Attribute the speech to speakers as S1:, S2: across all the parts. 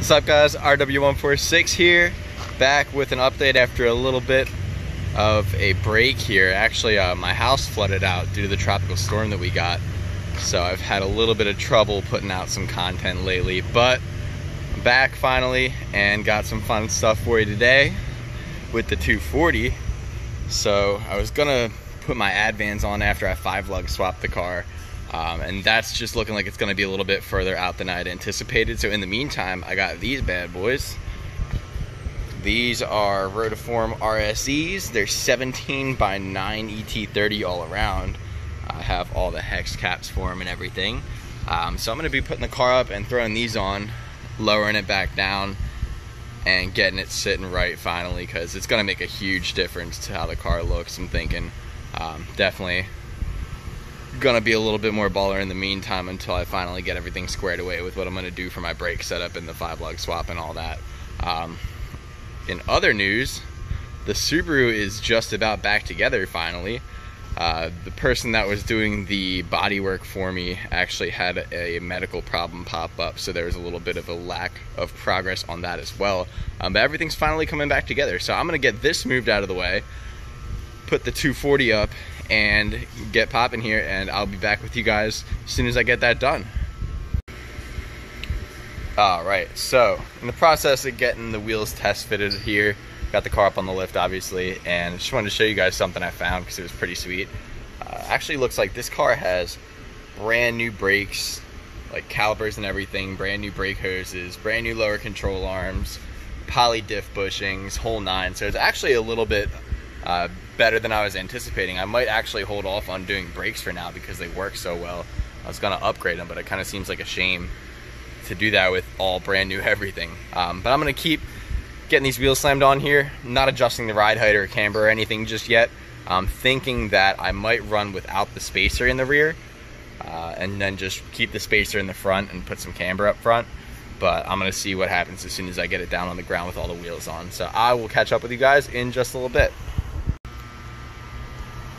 S1: What's up guys, RW146 here, back with an update after a little bit of a break here. Actually, my house flooded out due to the tropical storm that we got, so I've had a little bit of trouble putting out some content lately, but I'm back finally and got some fun stuff for you today with the 240. So I was gonna put my Advans on after I 5-lug swapped the car, and that's just looking like it's gonna be a little bit further out than I'd anticipated. So in the meantime, I got these bad boys. These are Rotiform RSEs. They're 17 by 9 ET30 all around. I have all the hex caps for them and everything. So I'm gonna be putting the car up and throwing these on, lowering it back down, and getting it sitting right finally, because it's gonna make a huge difference to how the car looks. I'm thinking definitely gonna be a little bit more baller in the meantime until I finally get everything squared away with what I'm gonna do for my brake setup and the 5-lug swap and all that. In other news, the Subaru is just about back together finally. The person that was doing the body work for me actually had a medical problem pop up, so there was a little bit of a lack of progress on that as well. But everything's finally coming back together, so I'm gonna get this moved out of the way, put the 240 up, and get popping here, and I'll be back with you guys as soon as I get that done. Alright, so in the process of getting the wheels test fitted here, got the car up on the lift obviously, and just wanted to show you guys something I found because it was pretty sweet. Actually looks like this car has brand new brakes, like calipers and everything, brand new brake hoses, brand new lower control arms, poly diff bushings, whole nine. So it's actually a little bit better than I was anticipating. I might actually hold off on doing brakes for now because they work so well. I was gonna upgrade them, but it kind of seems like a shame to do that with all brand new everything. But I'm gonna keep getting these wheels slammed on here, not adjusting the ride height or camber or anything just yet. I'm thinking that I might run without the spacer in the rear, and then just keep the spacer in the front and put some camber up front. But I'm gonna see what happens as soon as I get it down on the ground with all the wheels on. So I will catch up with you guys in just a little bit.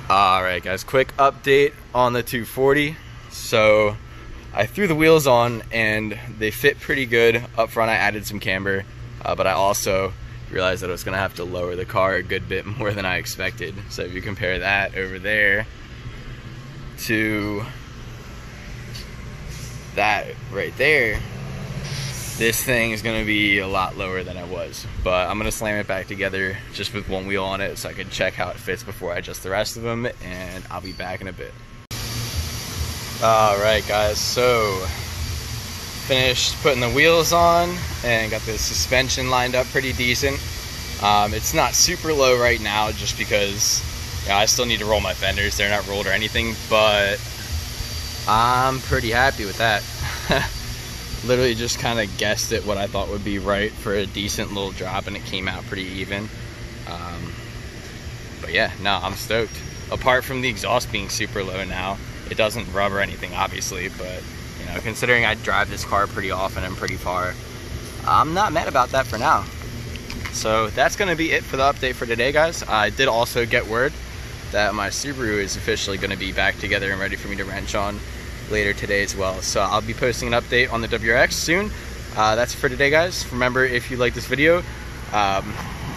S1: Alright guys, quick update on the 240. So I threw the wheels on and they fit pretty good. Up front I added some camber, but I also realized that I was gonna have to lower the car a good bit more than I expected. So if you compare that over there to that right there, this thing is gonna be a lot lower than it was. But I'm gonna slam it back together just with one wheel on it so I can check how it fits before I adjust the rest of them, and I'll be back in a bit. Alright guys, so finished putting the wheels on and got the suspension lined up pretty decent. It's not super low right now just because I still need to roll my fenders. They're not rolled or anything, but I'm pretty happy with that. Literally just kind of guessed at what I thought would be right for a decent little drop, and it came out pretty even. But yeah, no, I'm stoked. Apart from the exhaust being super low now, it doesn't rub or anything obviously, but you know, considering I drive this car pretty often and pretty far, I'm not mad about that for now. So that's gonna be it for the update for today guys. I did also get word that my Subaru is officially gonna be back together and ready for me to wrench on later today as well. So I'll be posting an update on the WRX soon. That's it for today guys. Remember, if you like this video,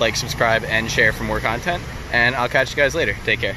S1: like, subscribe, and share for more content, and I'll catch you guys later. Take care.